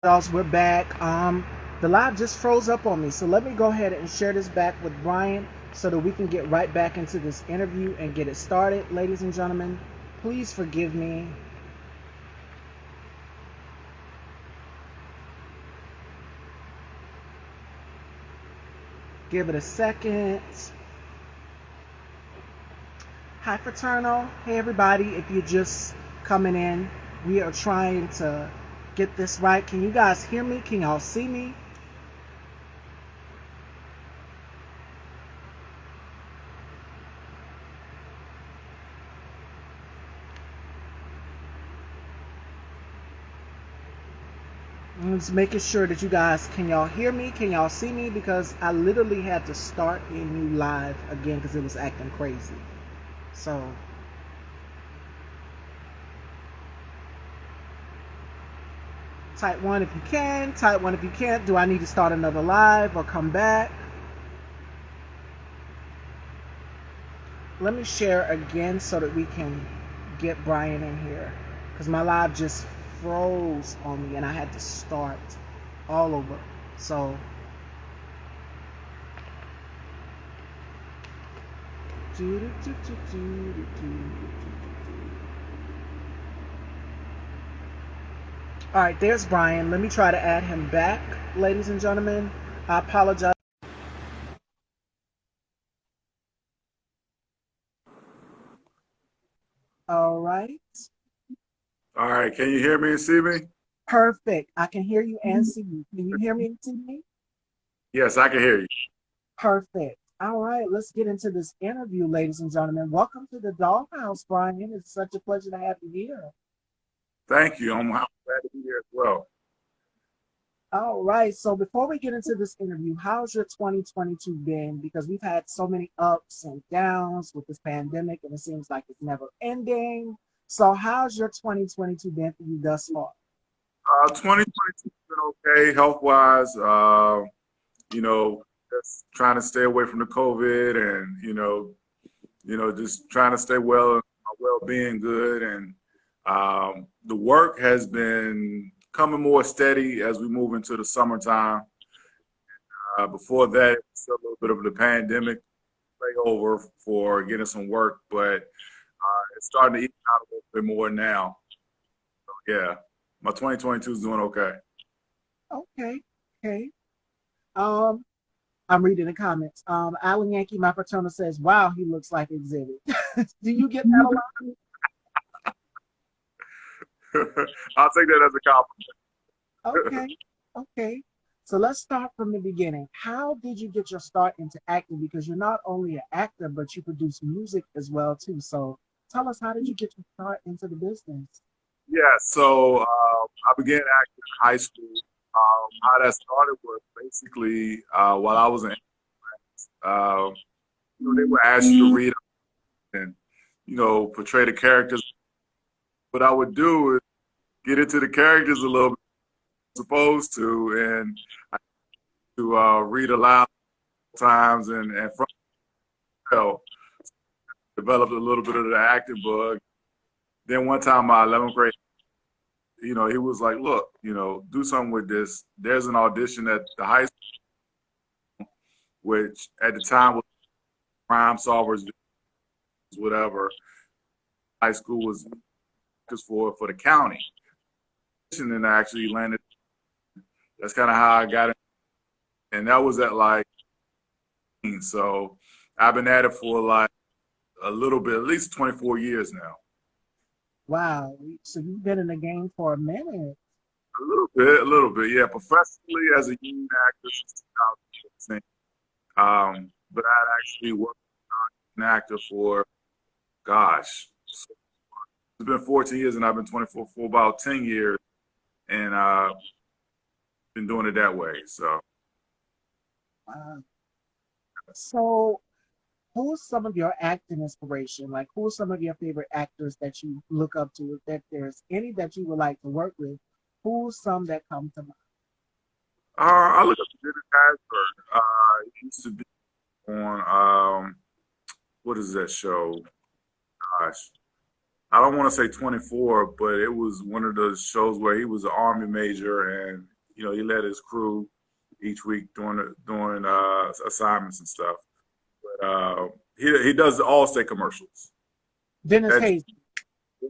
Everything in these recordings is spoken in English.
Dolls, we're back. The live just froze up on me, so let me go ahead and share this back with Brian so that we can get right back into this interview and get it started. Ladies and gentlemen, please forgive me. Give it a second. Hi, Fraternal. Hey, everybody. If you're just coming in, we are trying to get this right. Can you guys hear me? Can y'all see me? I'm just making sure that you guys can y'all hear me? Can y'all see me? Because I literally had to start a new live again because it was acting crazy. So type one if you can, type one if you can't. Do I need to start another live or come back? Let me share again so that we can get Brian in here because my live just froze on me and I had to start all over. So all right, there's Brian. Let me try to add him back, ladies and gentlemen. I apologize. All right. All right, can you hear me and see me? Perfect. I can hear you and see you. Can you hear me and see me? Yes, I can hear you. Perfect. All right, let's get into this interview, ladies and gentlemen. Welcome to the Dollhouse, Brian. It's such a pleasure to have you here. Thank you. I'm glad to be here as well. All right, so before we get into this interview, how's your 2022 been? Because we've had so many ups and downs with this pandemic, and it seems like it's never ending. So, how's your 2022 been for you thus far? 2022 has been okay health wise. Just trying to stay away from the COVID and just trying to stay my well being good, and the work has been coming more steady as we move into the summertime. Before that, it's a little bit of the pandemic layover for getting some work, but it's starting to even out a little bit more now. So, yeah, my 2022 is doing okay. Okay, okay. Um, I'm reading the comments. Alan Yankee, my fraternal says, "Wow, he looks like Exhibit." Do you get that a lot? I'll take that as a compliment. Okay, okay. So let's start from the beginning. How did you get your start into acting? Because you're not only an actor, but you produce music as well too. So tell us, how did you get your start into the business? Yeah, so I began acting in high school. How that started was basically while I was in, uh, they would ask you to read and portray the characters. What I would do is get into the characters a little bit, supposed to, and to read aloud times and from developed a little bit of the acting bug. Then one time, my 11th grade, he was like, "Look, do something with this. There's an audition at the high school, which at the time was crime solvers, whatever. High school was just for the county, and then I actually landed. That's kind of how I got it, and that was at like, so I've been at it for like a little bit, at least 24 years now. Wow. So you've been in the game for a minute. A little bit, yeah. Professionally as a union actor since 2016. But I actually worked as an actor for, gosh, it's been 14 years and I've been 24 for about 10 years, and been doing it that way. So, Wow. So who's some of your acting inspiration? Like, who's some of your favorite actors that you look up to? If that there's any that you would like to work with, who's some that come to mind? I look up to David Hasberg. He used to be on, what is that show? Gosh. I don't want to say 24, but it was one of those shows where he was an Army major, and he led his crew each week doing assignments and stuff. But he does the Allstate commercials. Dennis That's Hayes.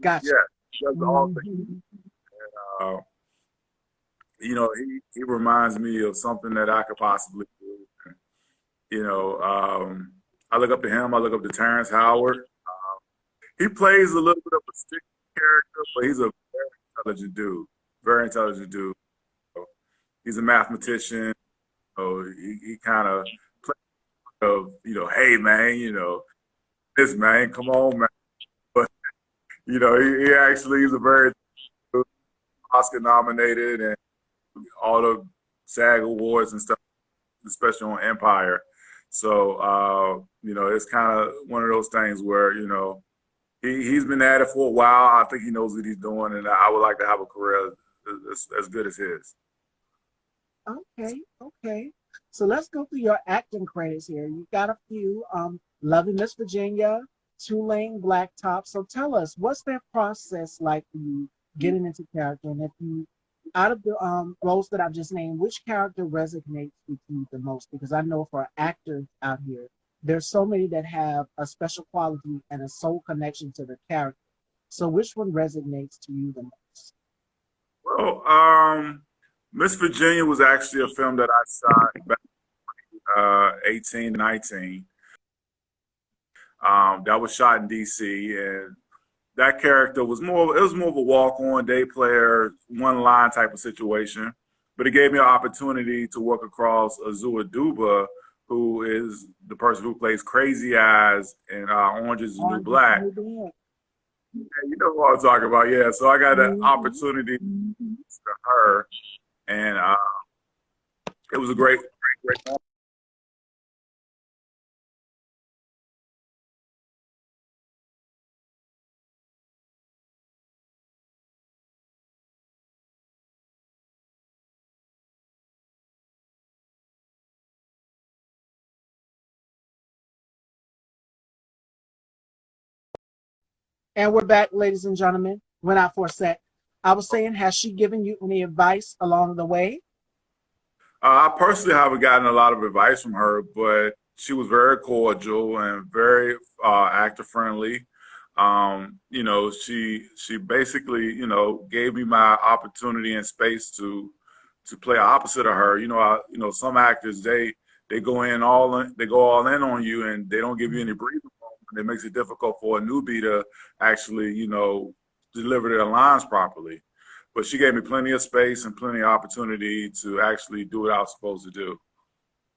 Gotcha. yeah, he does the Allstate. Mm-hmm. Uh, he reminds me of something that I could possibly do. I look up to him. I look up to Terrence Howard. He plays a little bit of a stick character, but he's a very intelligent dude. Very intelligent dude. He's a mathematician. He kind of plays of, hey man, this man, come on man. But he actually is a very Oscar nominated and all the SAG awards and stuff, especially on Empire. So it's kind of one of those things where he's been at it for a while. I think he knows what he's doing, and I would like to have a career as good as his. Okay. So let's go through your acting credits here. You've got a few. Loving Miss Virginia, Two-Lane Blacktop. So tell us, what's that process like for you getting into character? And if you, out of the roles that I've just named, which character resonates with you the most? Because I know for actors out here, there's so many that have a special quality and a soul connection to the character. So which one resonates to you the most? Well, Miss Virginia was actually a film that I shot back 18, 19. That was shot in DC, and that character was more of a walk-on day player, one-line type of situation. But it gave me an opportunity to work across Azua Duba, who is the person who plays Crazy Eyes in Orange is the New Black. Yeah, you know what I'm talking about, yeah. So I got an opportunity to her, and it was a great moment. And we're back, ladies and gentlemen. Went out for a sec. I was saying, has she given you any advice along the way? I personally haven't gotten a lot of advice from her, but she was very cordial and very actor friendly. She basically, gave me my opportunity and space to play opposite of her. Some actors they go all in on you, and they don't give you any breathing room, and it makes it difficult for a newbie to actually, deliver their lines properly. But she gave me plenty of space and plenty of opportunity to actually do what I was supposed to do.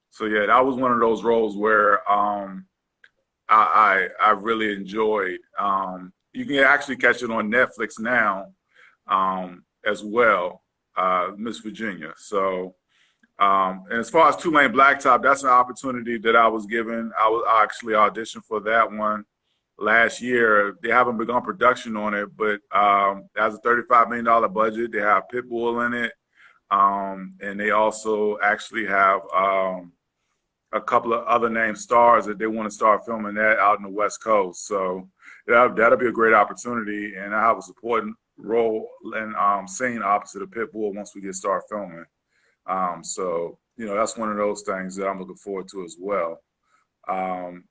So yeah, that was one of those roles where I really enjoyed. You can actually catch it on Netflix now as well, Miss Virginia. So and as far as Two-Lane Blacktop, that's an opportunity that I was given. I actually auditioned for that one last year. They haven't begun production on it, but it has a $35 million budget. They have Pitbull in it. And they also actually have a couple of other named stars that they want to start filming that out in the West Coast. So that'll be a great opportunity. And I have a supporting role in scene opposite of Pitbull once we get started filming. So that's one of those things that I'm looking forward to as well.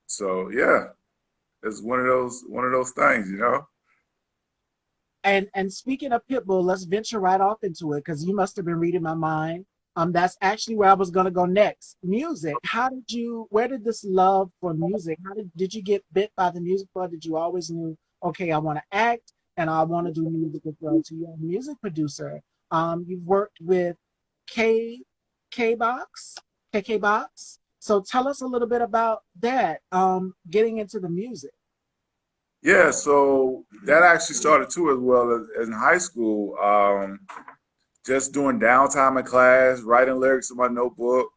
So yeah, it's one of those things. And speaking of Pitbull, let's venture right off into it because you must have been reading my mind. That's actually where I was going to go next. Music. Where did this love for music? Did you get bit by the music, or did you always knew, okay, I want to act and I want to do music as well? To your music producer, you've worked with KK Box. So tell us a little bit about that. Getting into the music. Yeah, so that actually started too as well as in high school. Just doing downtime in class, writing lyrics in my notebook,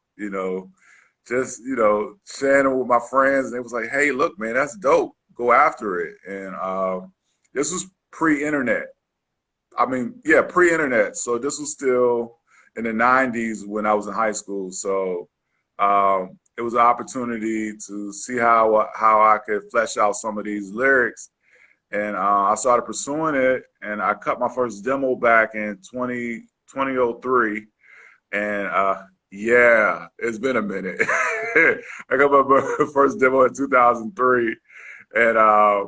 just, sharing it with my friends. And it was like, hey, look, man, that's dope. Go after it. And this was pre-internet. I mean, yeah, pre-internet. So this was still in the 90s when I was in high school. So it was an opportunity to see how I could flesh out some of these lyrics And I started pursuing it, and I cut my first demo back in 2003. And yeah, it's been a minute. I got my first demo in 2003. And, I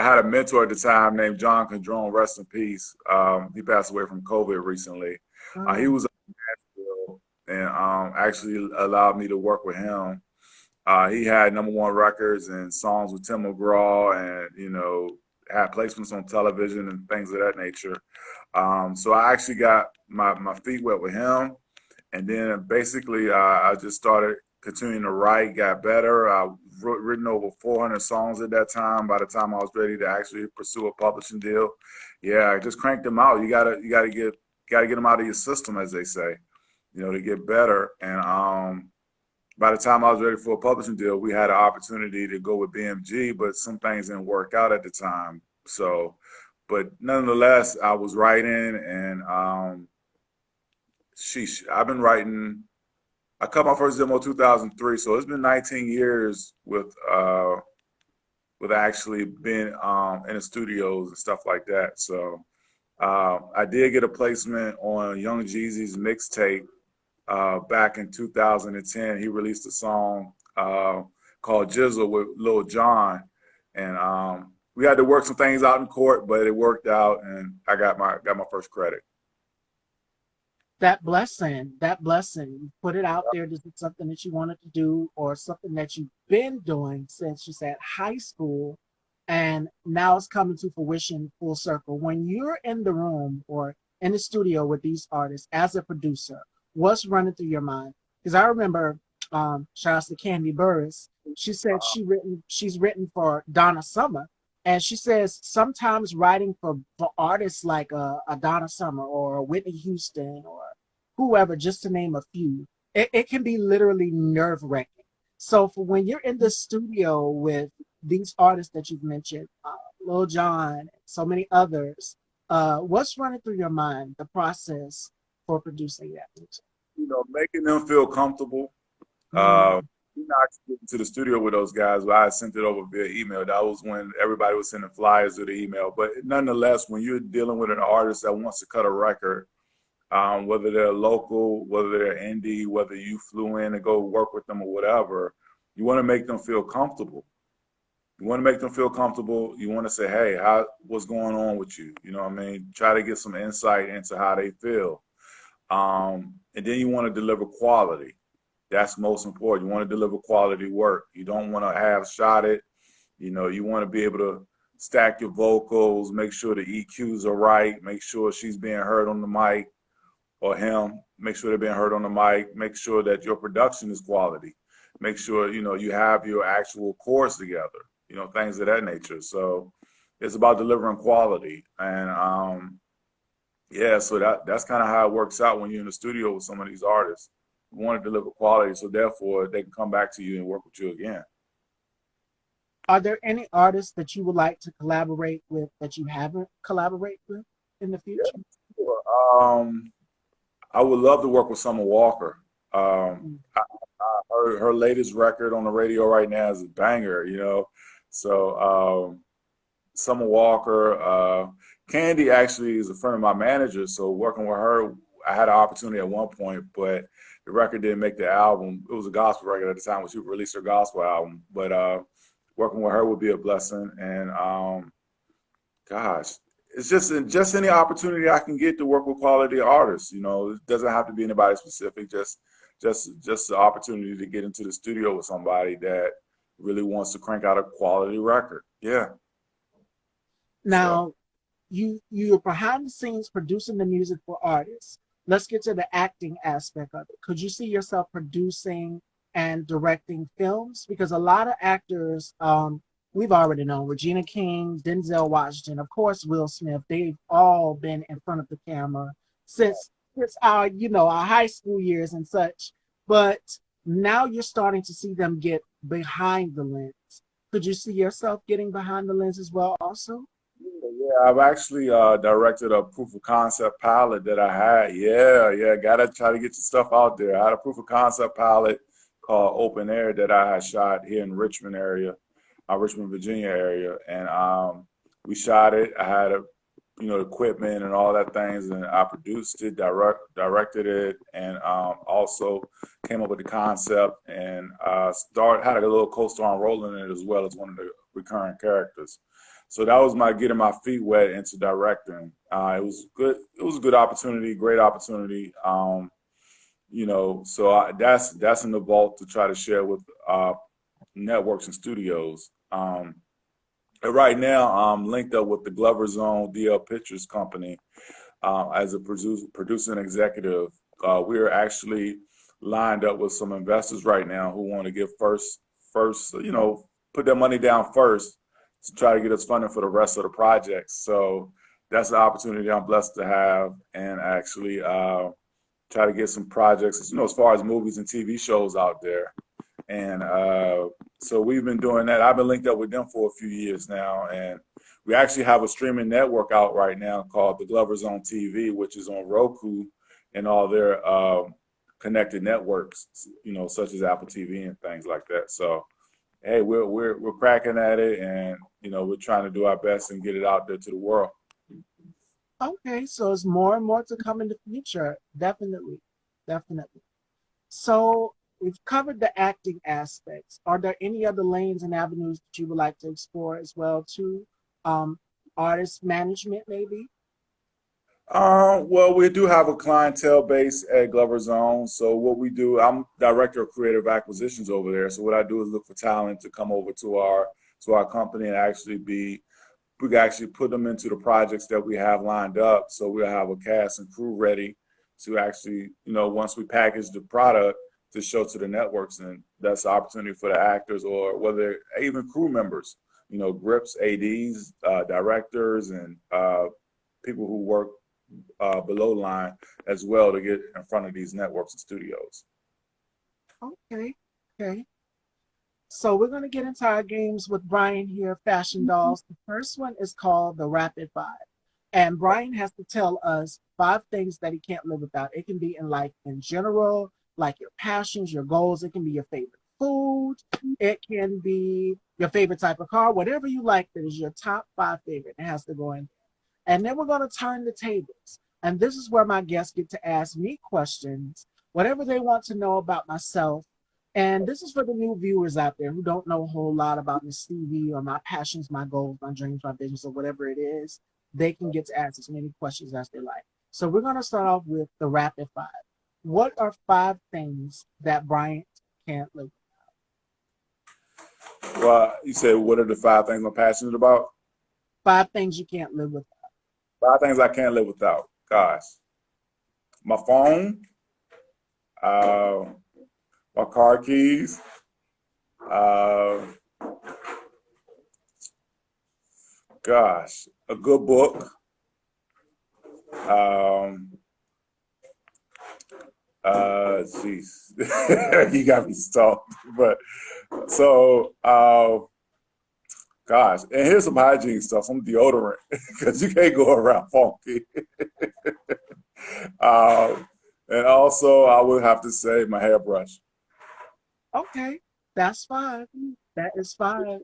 had a mentor at the time named John Condrone, rest in peace. He passed away from COVID recently. He was in Nashville and actually allowed me to work with him. He had #1 records and songs with Tim McGraw and, had placements on television and things of that nature. So I actually got my feet wet with him. And then basically I just started continuing to write, got better. I've written over 400 songs at that time. By the time I was ready to actually pursue a publishing deal, yeah, I just cranked them out. You gotta get them out of your system, as they say, to get better. And by the time I was ready for a publishing deal, we had an opportunity to go with BMG, but some things didn't work out at the time. So, but nonetheless, I was writing, and I've been writing. I cut my first demo in 2003, so it's been 19 years with actually being in the studios and stuff like that. So I did get a placement on Young Jeezy's mixtape back in 2010. He released a song called Jizzle with Lil Jon, and we had to work some things out in court, but it worked out, and I got my first credit. That blessing, you put it out there. This is something that you wanted to do or something that you've been doing since you said high school, and now it's coming to fruition full circle. When you're in the room or in the studio with these artists as a producer, what's running through your mind? Because I remember, shout out to Candy Burris, she said she's written for Donna Summer. And she says sometimes writing for artists like a Donna Summer or a Whitney Houston or whoever, just to name a few, it can be literally nerve-wracking. So for when you're in the studio with these artists that you've mentioned, Lil Jon, so many others, what's running through your mind, the process for producing that music? Making them feel comfortable. Not get into the studio with those guys, but I sent it over via email. That was when everybody was sending flyers to the email. But nonetheless, when you're dealing with an artist that wants to cut a record, whether they're local, whether they're indie, whether you flew in to go work with them or whatever, you want to make them feel comfortable. You want to make them feel comfortable. You want to say, hey, what's going on with you? You know what I mean? Try to get some insight into how they feel. And then you want to deliver quality. That's most important. You want to deliver quality work. You don't want to half-shot it. You want to be able to stack your vocals, make sure the EQs are right, make sure she's being heard on the mic, or him, make sure they're being heard on the mic, make sure that your production is quality. Make sure, you have your actual chords together, things of that nature. So it's about delivering quality. And so that's kind of how it works out when you're in the studio with some of these artists. You want to deliver quality, so therefore they can come back to you and work with you again. Are there any artists that you would like to collaborate with that you haven't collaborated with in the future? Yeah, sure. I would love to work with Summer Walker. Her latest record on the radio right now is a banger, So Summer Walker, Candy actually is a friend of my manager, so working with her, I had an opportunity at one point, but the record didn't make the album. It was a gospel record at the time when she released her gospel album. But working with her would be a blessing. And it's just any opportunity I can get to work with quality artists. It doesn't have to be anybody specific. Just the opportunity to get into the studio with somebody that really wants to crank out a quality record. Yeah. Now, you're behind the scenes producing the music for artists. Let's get to the acting aspect of it. Could you see yourself producing and directing films? Because a lot of actors, we've already known, Regina King, Denzel Washington, of course, Will Smith, they've all been in front of the camera since our high school years and such. But now you're starting to see them get behind the lens. Could you see yourself getting behind the lens as well also? Yeah, I've actually directed a proof of concept pilot that I had. Yeah, gotta try to get your stuff out there. I had a proof of concept pilot called Open Air that I had shot here in Richmond, Virginia area, and We shot it. I had equipment and all that things, and I produced it, directed it, and also came up with the concept and had a little co-star role in it as well as one of the recurring characters. So that was my getting my feet wet into directing. It was good. It was a good opportunity, great opportunity. That's in the vault to try to share with networks and studios. And right now, I'm linked up with the Glover Zone DL Pictures Company as a producer and executive. We're actually lined up with some investors right now who want to give first, put their money down first to try to get us funding for the rest of the projects. So that's the opportunity I'm blessed to have, and actually try to get some projects, as far as movies and TV shows out there. And so we've been doing that. I've been linked up with them for a few years now, and we actually have a streaming network out right now called the Glover Zone TV, which is on Roku and all their connected networks, such as Apple TV and things like that. So, hey, we're cracking at it, and we're trying to do our best and get it out there to the world. Okay, so it's more and more to come in the future. Definitely, definitely. So we've covered the acting aspects. Are there any other lanes and avenues that you would like to explore as well too? Artist management, maybe? Well, we do have a clientele base at Glover Zone. So what we do, I'm director of creative acquisitions over there. So what I do is look for talent to come over to our company and we can actually put them into the projects that we have lined up. So we'll have a cast and crew ready to actually, once we package the product, to show to the networks, and that's the opportunity for the actors or whether even crew members, grips, ADs, directors, and people who work below line as well to get in front of these networks and studios. Okay, okay. So we're going to get into our games with Brian here, Fashion Dolls. The first one is called the Rapid Five. And Brian has to tell us 5 things that he can't live without. It can be in life in general, like your passions, your goals. It can be your favorite food. It can be your favorite type of car, whatever you like that is your top 5 favorite. It has to go in. And then we're going to turn the tables. And this is where my guests get to ask me questions, whatever they want to know about myself. And this is for the new viewers out there who don't know a whole lot about Miss Stevie or my passions, my goals, my dreams, my visions, or whatever it is. They can get to ask as many questions as they like. So we're going to start off with the Rapid Five. What are 5 things that Bryant can't live without? Well, you said, what are the 5 things I'm passionate about? 5 things you can't live without. 5 things I can't live without. Gosh. My phone, my car keys, gosh, a good book, jeez, you got me stumped. But so, gosh, and here's some hygiene stuff, some deodorant, because you can't go around funky. And also, I would have to say my hairbrush. Okay, that's 5. That is 5. All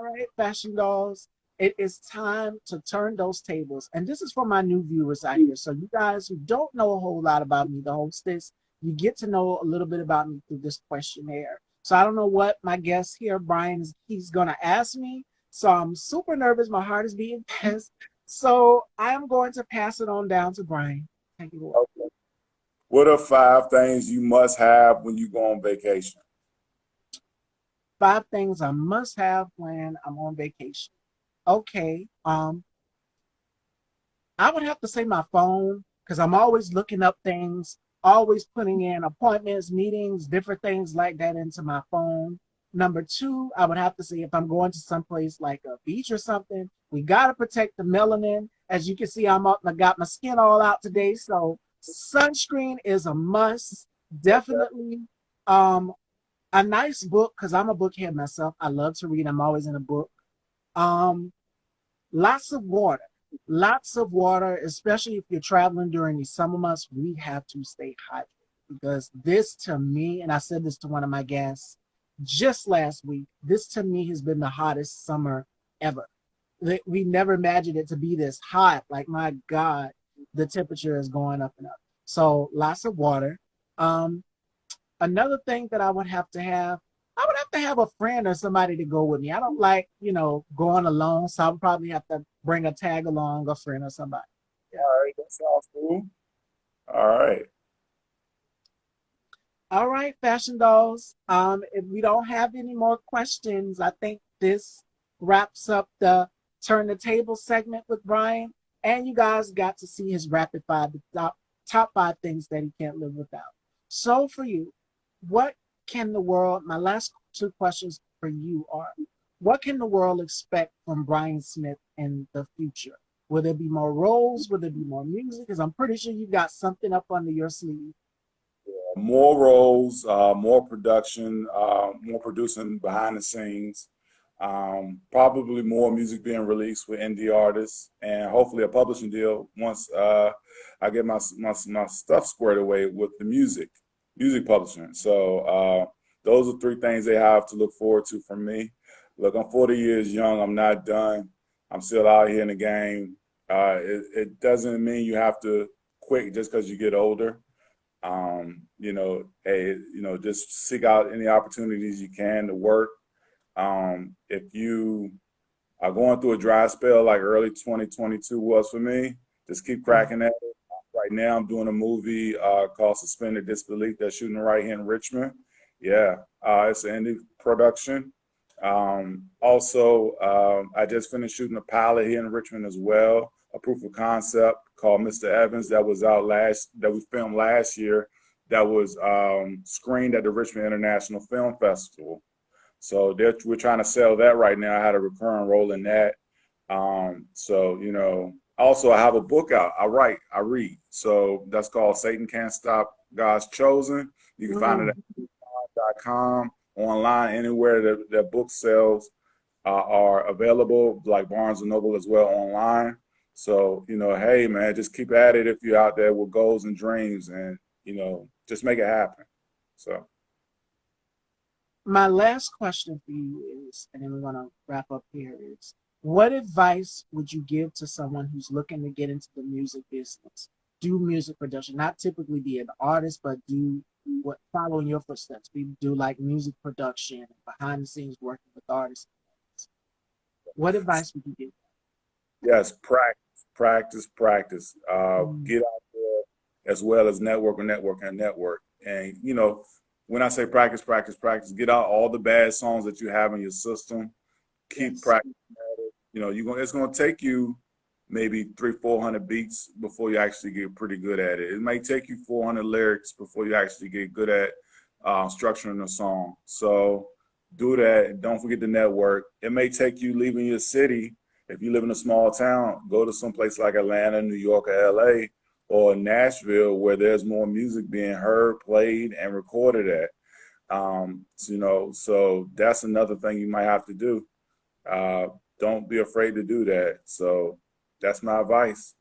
right, Fashion Dolls. It is time to turn those tables. And this is for my new viewers out here. So you guys who don't know a whole lot about me, the hostess, you get to know a little bit about me through this questionnaire. So I don't know what my guest here, Brian, he's going to ask me. So I'm super nervous. My heart is beating fast. So I am going to pass it on down to Brian. Thank you. Okay. What are 5 things you must have when you go on vacation? 5 things I must have when I'm on vacation. Okay. I would have to say my phone, because I'm always looking up things, always putting in appointments, meetings, different things like that into my phone. Number 2, I would have to say if I'm going to someplace like a beach or something, we got to protect the melanin. As you can see, I got my skin all out today. So sunscreen is a must. Definitely a nice book, because I'm a bookhead myself. I love to read. I'm always in a book. Lots of water. Lots of water, especially if you're traveling during the summer months. We have to stay hydrated, because this to me, and I said this to one of my guests just last week, this to me has been the hottest summer ever. We never imagined it to be this hot. Like, my God, the temperature is going up and up. So lots of water. Um, Another thing that I would have to have a friend or somebody to go with me. I don't like, going alone. So I would probably have to bring a tag along, a friend or somebody. Yeah. All right, that sounds cool. All right. All right, fashion dolls. If we don't have any more questions, I think this wraps up the turn the table segment with Brian. And you guys got to see his rapid fire, the top five things that he can't live without. So for you, what can the world, my last two questions for you are, what can the world expect from Brian Smith in the future? Will there be more roles? Will there be more music? Because I'm pretty sure you got something up under your sleeve. More roles, more production, more producing behind the scenes, probably more music being released with indie artists, and hopefully a publishing deal once I get my stuff squared away with the music publishing. So those are three things they have to look forward to from me. Look, I'm 40 years young. I'm not done. I'm still out here in the game. It doesn't mean you have to quit just because you get older. Hey, just seek out any opportunities you can to work. If you are going through a dry spell like early 2022 was for me, just keep cracking at it. Right now, I'm doing a movie called Suspended Disbelief that's shooting right here in Richmond. Yeah, it's an indie production. I just finished shooting a pilot here in Richmond as well, a proof of concept called Mr. Evans that we filmed last year, that was screened at the Richmond International Film Festival. So we're trying to sell that right now. I had a recurring role in that. Also I have a book out. I read. So that's called Satan Can't Stop God's Chosen. You can find it at .com, online, anywhere that book sales are available, like Barnes and Noble as well, online. So, hey man, just keep at it if you're out there with goals and dreams, and, just make it happen. So My last question for you is, and then we're going to wrap up here, is what advice would you give to someone who's looking to get into the music business, do music production, not typically be an artist, but follow in your footsteps, do like music production, behind the scenes working with artists? What advice would you give? yes, practice. Mm. Get out there as well as network. And, when I say practice, get out all the bad songs that you have in your system. Keep Yes. practicing at it. It's going to take you maybe 300-400 beats before you actually get pretty good at it. It may take you 400 lyrics before you actually get good at structuring a song. So do that. Don't forget the network. It may take you leaving your city. If you live in a small town, go to some place like Atlanta, New York, or LA, or Nashville, where there's more music being heard, played, and recorded at. So that's another thing you might have to do. Don't be afraid to do that. So that's my advice.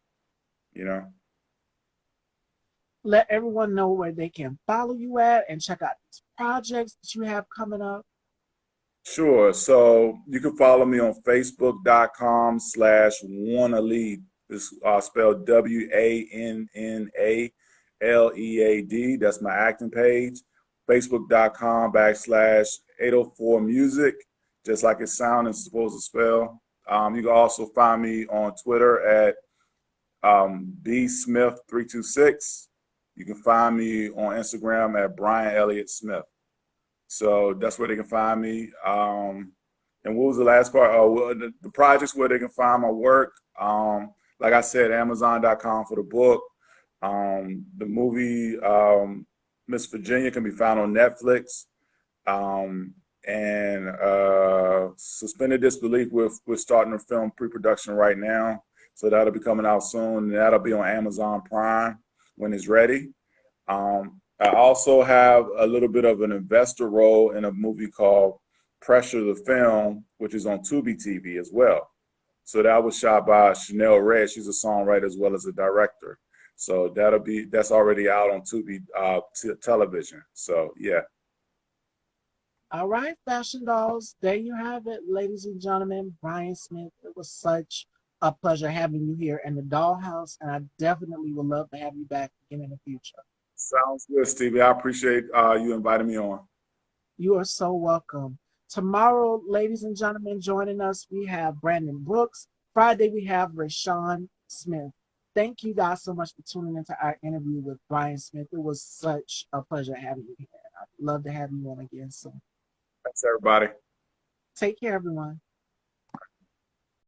Let everyone know where they can follow you at and check out these projects that you have coming up. Sure. So you can follow me on Facebook.com/WannaLead. It's spelled WANNALEAD. That's my acting page. Facebook.com/804music, just like it sounds and supposed to spell. You can also find me on Twitter at bsmith326. You can find me on Instagram at brianelliottsmith. So that's where they can find me. And what was the last part? Oh, well, the projects where they can find my work. Like I said, Amazon.com for the book. The movie Miss Virginia can be found on Netflix. And Suspended Disbelief, we're starting to film pre-production right now. So that'll be coming out soon. And that'll be on Amazon Prime when it's ready. I also have a little bit of an investor role in a movie called Pressure the Film, which is on Tubi TV as well. So that was shot by Chanel Red. She's a songwriter as well as a director. So that's already out on Tubi television. So yeah. All right, fashion dolls. There you have it, ladies and gentlemen. Brian Smith. It was such a pleasure having you here in the dollhouse, and I definitely would love to have you back again in the future. Sounds good, Stevie. I appreciate you inviting me on. You are so welcome. Tomorrow, ladies and gentlemen, joining us, we have Brandon Brooks. Friday, we have Rashawn Smith. Thank you guys so much for tuning into our interview with Brian Smith. It was such a pleasure having you here. I'd love to have you on again soon. Thanks, everybody. Take care, everyone.